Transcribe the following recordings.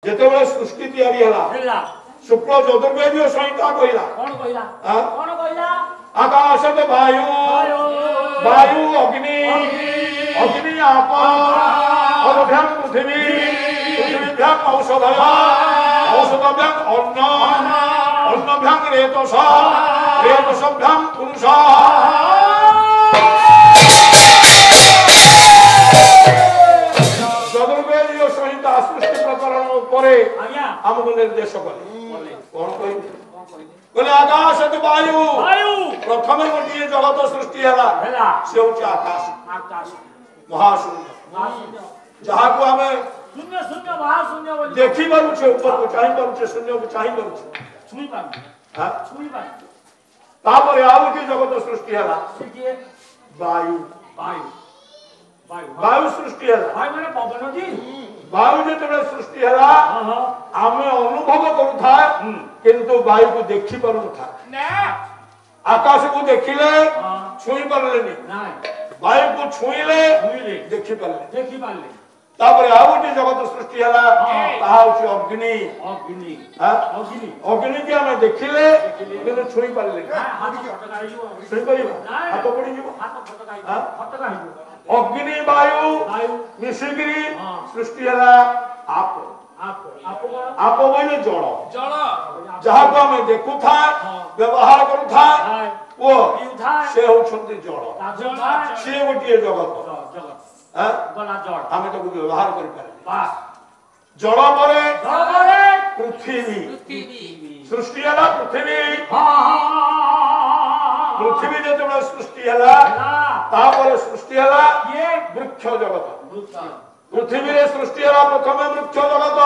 ଯେତେବେଳେ ସୃଷ୍ଟି ତିଆରି ହେଲା शुक्ल चतुर्वेदी संहिता कहला कौन कहला आकाश तो वायु वायु अग्नि अग्नि आप अभ्याम पृथ्वी पृथ्वीभ्याम औषधय औषधभ्याम अन्न अन्नभ्याम रेतस रेतसभ्याम पुरुष चतुर्वेदी संहिता सृष्टि प्रकरण उपरे हमको निर्देश कले कौन कहले आकाश तो वायु प्रथम गोटे जगत सृष्टि है से होची आकाश महाशून्य जहाँ को हमें शून्य शून्य महाशून्य देखी पारुछे ऊपर को चाहि पारुछे शून्य को चाहि पारुछे छुई पारुछे हां छुई पारुछे तापर आउ की जगत सृष्टि है वायु वायु वायु सृष्टि है वायु माने पवन जी वायु जेतबे सृष्टि है आमे अनुभव करूथा किंतु वायु को देखि पारु था ना आकाश को देखिले छुई परले नहीं वायु को छुईले देखि परले तापर आउटी जगत सृष्टि हला ता होची अग्नि अग्नि अग्नि अग्नि के हम देखिले किंतु छुई परले हाथ फटकाई जो छुई परिबो हाथ पड़ी जीवो हाथ फटकाई जो अग्नि वायु मिशिगिरी सृष्टि हला आप आप बोले जल जल जहाँ को हमें देखु था व्यवहार करू था वो से होछंती जल से गोटे जगत हमें तो व्यवहार कर पारे जल परे पृथ्वी सृष्टि हला पृथ्वी पृथ्वी जेतबे सृष्टि हला तापर सृष्टि हला ये वृक्ष जगत पृथ्वी रे सृष्टि हला प्रथम वृक्ष जगत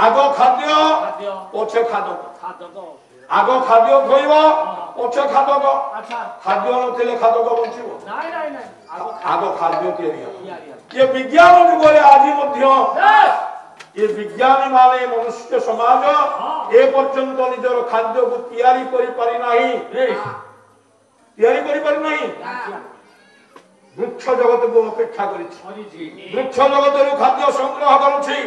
आगो खाद्य पछे खादक आगो खाद्य खइबो पछे खादक अच्छा खाद्य नथिले खादक बंचिबो नाही नाही नाही आगो खाद्य तयारी ये विज्ञान युग रे आजि मध्य ये विज्ञानी माने मनुष्य समाज ए पर्यंत निजर खाद्य को तयारी करि पारि नाही वृक्ष जगत को अपेक्षा करिछि वृक्ष जगत रु खाद्य संग्रह करूछि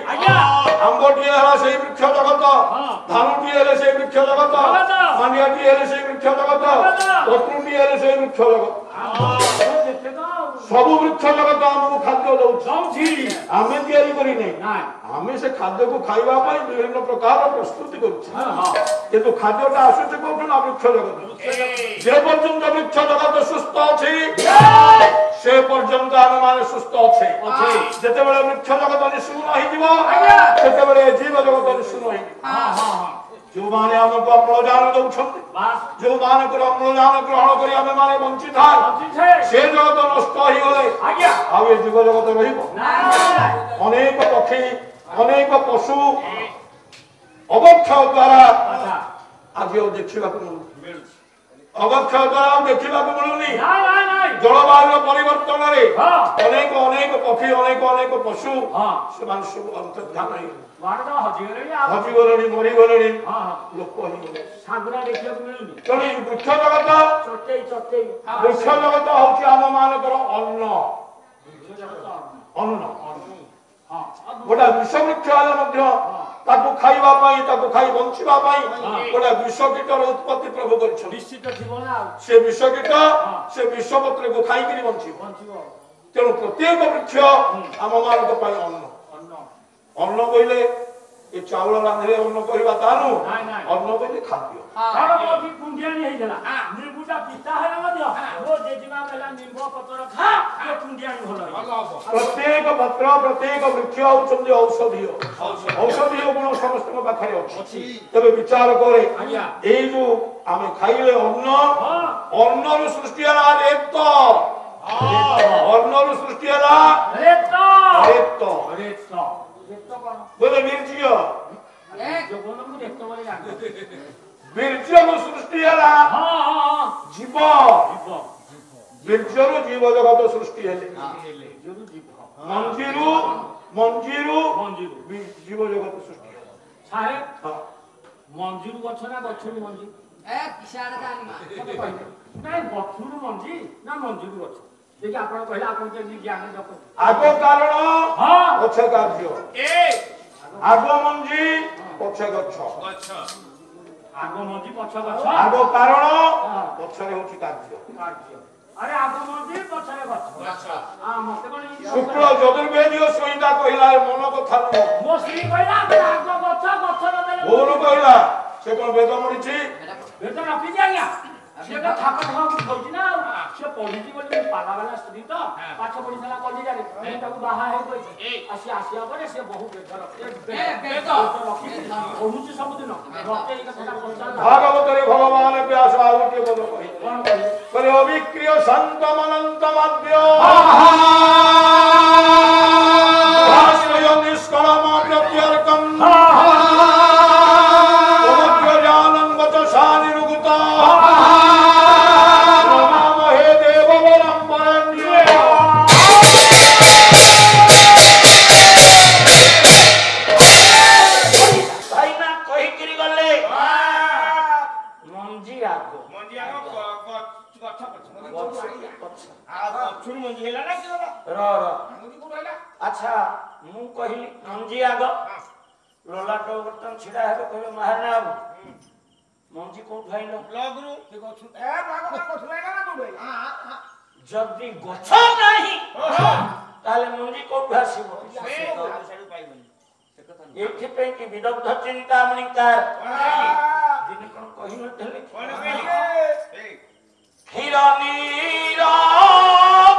आंबटी हला से वृक्ष जगत धानटी हले से वृक्ष जगत मानियाटी हले से वृक्ष जगत पत्रुटी हले से वृक्ष जगत सब वृक्ष जगत हमको खाद्य दउछि आमे तयारी करि नै आमे से खाद्य को खाइबा पई विभिन्न प्रकार प्रस्तुति करूछि किंतु खाद्यटा आसुछि कोन वृक्ष जगत जे पर्यंत वृक्ष जगत सुस्थ अछि से पर्यंत हम माने सुस्थ अछि जते बेले वृक्ष जगत निशून होई जीवो सेते बेले जीव जगत निशून होई जो माने हमको अम्लजान दउछंती जो माने को अम्लजान ग्रहण करी हम माने वंचित से जगत नष्ट होई गले आज्ञा आ ए जीव जगत रहिबो अनेक पक्षी अनेक पशु अवक्षय द्वारा आज देखिबा को मिलुछि अवक्षय द्वारा देखिबा को मिलुनी जलवायु परिवर्तन रे अनेक अनेक पक्षी अनेक अनेक पशु से सब अंतर्धान है हजी गलनी मरी गलनी लोक होई सागरा देखिबा को मिलुनी तणी वृक्ष जगत चटई वृक्ष जगत होची हम मानकर अन्न अन्न गोटा विष वृक्ष आले मध्य ताकू खाइबा पई ताकू खाइ बंचिबा पई गोटा विष कीटर उत्पत्ति प्रभु करछ निश्चित जीव ना से विष कीट से विष पत्र को खाइ करी बंचिबो तेणु प्रत्येक वृक्ष हम मानक पई अन्न अन्न कइले ए चावल रांधले अन्न कहबा तानु अन्न कइले खाद्य सारा कोठी कुंडियानी हे जला निबुटा पिता है मध्य वो जेजिमा मेला निंबो पत्र खा के कुंडियानी भलो प्रत्येक पत्र प्रत्येक वृक्ष औषधि औषधीय गुण समस्त को पाखरे अछि तबे विचार करे ए जो आमे खाइले अन्न रो सृष्टि हला रेत अन्न रो सृष्टि हला रेत बोले वीर्य जो कोन को देखतो बोले जान वीर्य को सृष्टि हला जीव वीर्य रो जीव जगत सृष्टि हेले मंजीरु जीव जगत सृष्टि साहेब मंजीरु गछ ना गछरु मंजी ए किसाड़ जानी नहीं गछरु मंजी ना मंजीरु गछ देखि आपण कहला आपण के ज्ञान जप आगो कारण हां गछ कार्य ए ଆଗ ମଞ୍ଜି ପଛ ଗଛ ଆଗ ମଞ୍ଜି ପଛ ଗଛ ଆଗ କାରଣ ପଛରେ ହଉଛି କାର୍ଯ୍ୟ ଆରେ ଆଗ ମଞ୍ଜି ପଛରେ ଗଛ ମତେ କଣ ଶୁକ୍ଳ ଚତୁର୍ବେଦୀୟ ସଂହିତା କହିଲା ମନ କଥା ମୋ ସ୍ତ୍ରୀ କହିଲା ଆଗ ଗଛ ଗଛ ଭୁଲ କହିଲା ସେ କଣ ବେଦ ପଢିଛି ବେଦ ରଖିଛି ଆଜ୍ଞା ସିଏ ତ ଠାକ କହୁଛି ନା ସେ ପଢିଛି ବୋଲି ପାଲା ବାଲା ସ୍ତ୍ରୀ ତ ପାଠ ପଢି ସାରିଲା କଲେଜରେ ମୁଁ ତାକୁ ବାହା ହେଇଯାଇଛି ଆସିବା ପରେ ସେ ବହୁ ବେଦ ରଖିଛି ପଢୁଛି ସବୁଦିନ ମତେ ଏଇ କଥାଟା ପଚାରିଲା ଭାଗବତରେ ଭଗବାନ ବ୍ୟାସ ଆଉ ଗୋଟିଏ ପଦ କହିଲେ କଣ କହିଲେ କହିଲେ ଅବିକ୍ରିୟ ଶାନ୍ତମ ଅନନ୍ତ ମାଧ୍ୟ ନିଷ୍କଳମ ପ୍ରତ୍ୟର୍କମ୍ अच्छा मु कहली मंजी आग लोलाट बर्तन छिड़ा हेबे कहले महाराणा बाबू मंजी को उठाइल ब्लॉगरू से गछ ए ब्लॉग गछ लाइला ना दुबे जदी गछ नाही ताले मंजी को भासिबो एथि पे कि विदग्ध चिंतामणिकार दिन कोन कहि न थले कोन कहली क्षीर नीर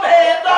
भेद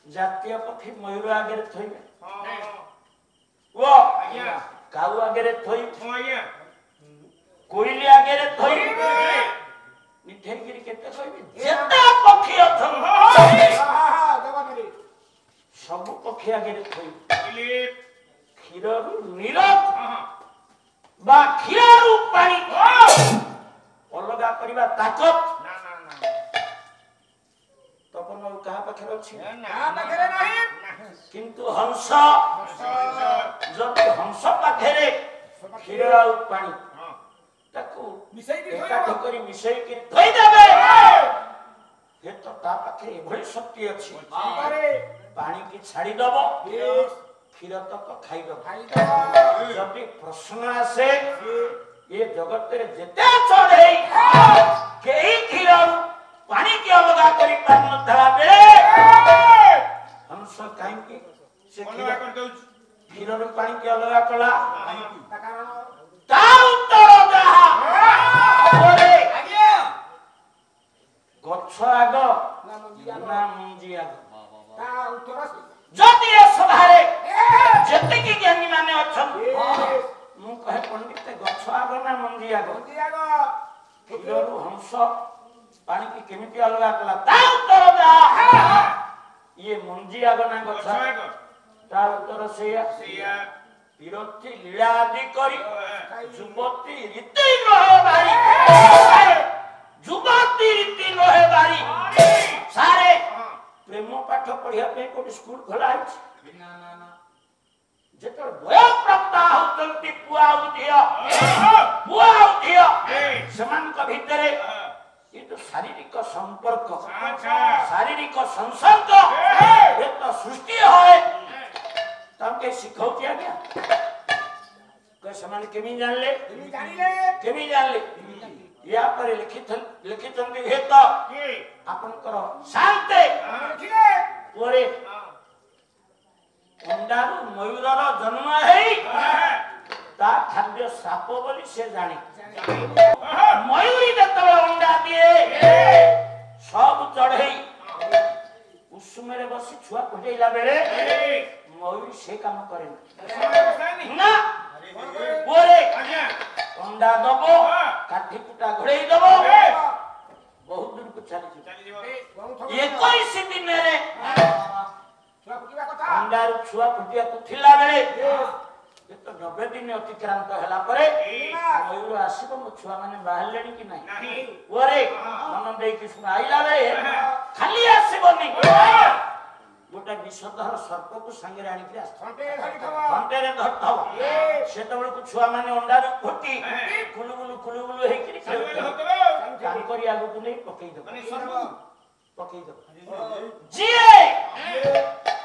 जातीय पक्षी मयूर आगे थोइबे वो काऊ आगे थोइ कोइली आगे थोइ निठे गिरी केते थोइबे जेता पक्षी अथन सब पक्षी आगे थोइ क्षीररु नीरव बा क्षीररु पानी अलगा करिबा ताकत तपन कहा पाखरे अछि ना पाखरे नाही किंतु हंस जब हंस पाखरे क्षीर और पानी ताकू मिसई के एकाठी करी मिसई के थई देबे हे तो ता पाखे एभଳି शक्ति अछि पानी की छाड़ी दबो क्षीर तक खाई दबो जब प्रश्न आसे ये जगत रे जेते चढ़े केही क्षीर पानी के अलगा करी पान धरा बेले हंस काई के से खीरा कर दउ क्षीर रे पानी के अलगा कला ता उत्तर जहा ओरे आगे गच्छ आग ना मंजी आग ता उत्तर जति ए सभारे जति के ज्ञानी माने अछन मु कहे पंडित गच्छ आग ना मंजी आग क्षीर रु हंस पानी की केमिति अलगा कला ता उत्तर जा ये मंजी आग ना गच्छ ता उत्तर सेया विरक्ति लीला आदि करी जुवती रीति रहे बारी जुवती रीति रहे बारी सारे प्रेम पाठ पढ़िया पे कोठी स्कूल खोला है ना ना ना पुआ और धिया सेमानक भितरे ये तो शारीरिक संपर्क शारीरिक संसर्ग ये तो सृष्टि है तमके सिखाओ क्या गया के समान केमी जान ले या पर लिखित हेत आपन करो शांति पोरे अंडारू मयूरर जन्म है ता खाद्य साप बोली से जाने मयूरी जतबे अंडा दिए सब चढ़ई उषुमेरे बसी छुआ फुटेला बेले मयूरी से काम करे ना पोरे अंडा दबो काठी कुटा घोड़ेई दबो बहुत दूर को चली ये कोई सिद्धि मेरे अंडारू छुआ फुटिया तो थिला बेले ये तो 90 दिन अतिक्रांत हला परे मयूर आसीबो मो छुआ माने बाहरलेनी कि नाही ओरे मन देई कि सुन आइला बेले खाली आसीबोनी गोटा विषधर सर्प को संगे आनी कि घंटे रे धरथव सेतबेल को छुआ माने अंडारू फुटी कुलुबुलु हे कि काम करी आगु को नहीं पकई दो जिए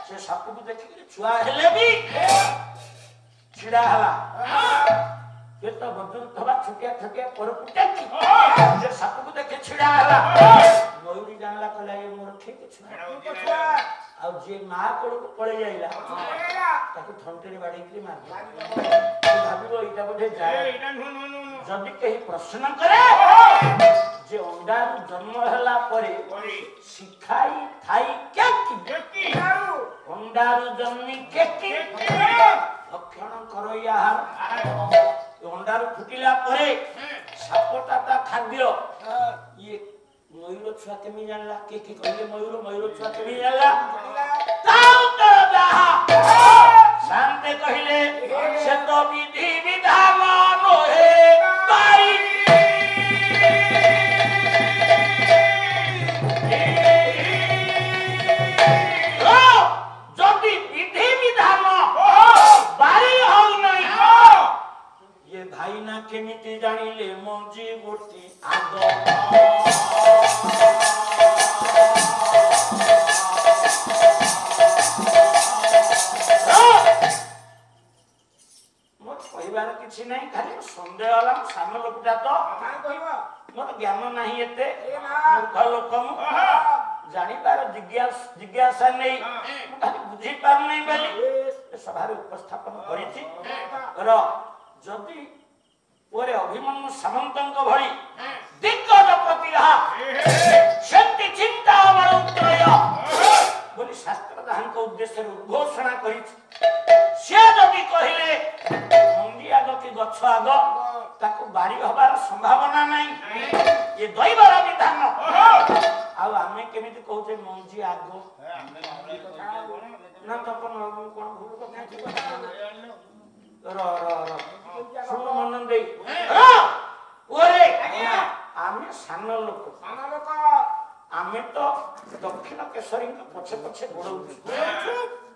से साप को देखि कि छुआ हेले भी छिड़ा हला ये तो बदुर थबा छुटिया पर पुटेकी जे साप को देखि छिड़ा हला मयूरी जानला कहला ये मोर ठीक छुआ आ जे मा कोड़ को पळे जाइला ताको थंटेरी बाडी के मार भाबिबो इटा बोधे जाय जदी कहीं प्रश्न करे जे अंडा जन्म हला परे सिखाई थाई क्या की अंडा जन्मी के की भक्षण करो यार अंडा फुटिला परे सापटा ता खाद्य ये मयूर छुआ केमी जानला के कहले मयूर छुआ केमी जानला ताऊ तो दाहा शांति कहले से तो विधि विधान रोहे पाई जदि विधि विधान बारी हो नहीं ये भाई ना केमिति जानिले मंजी गोटी आग कहबार किछि नहीं खाली संदेह वाला साम लोकटा तो मोर ज्ञान नहीं एते मूर्ख लोक जानी पार जिज्ञासा नहीं खाली बुझी पार नहीं बोली सभारे उपस्थापन करिछि र जदि ओरे अभिमन्यु सामंतଙ୍କ भଳି दिग्गज प्रतिभा शक्ति चिंता अमर उत्रय बोली शास्त्र दाहनक उद्देश्य घोषणा करिछि से जदि कहिले मंडी आग कि गछ आग ताको बारी हबार संभावना नहीं ये दैवर विधान आ आमे केमिति कहउछे मंजी आग ना तो कोन भूल को सुन मन दे ओरे आमे सान लोक आमे तो दक्षिण केशरी पछे पछे गोड़ौ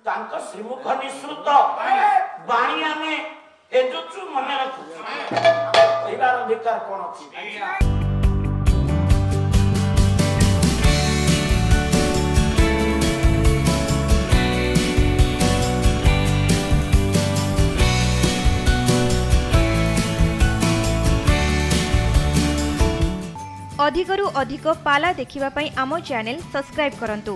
तांक श्रीमुख निश्रुत बाणी आमे एजुचु मने रखु कहबार अधिकार कोन अछि अधिकरु अधिक पाला देखिबा पई आमो चैनल सब्सक्राइब करंतु।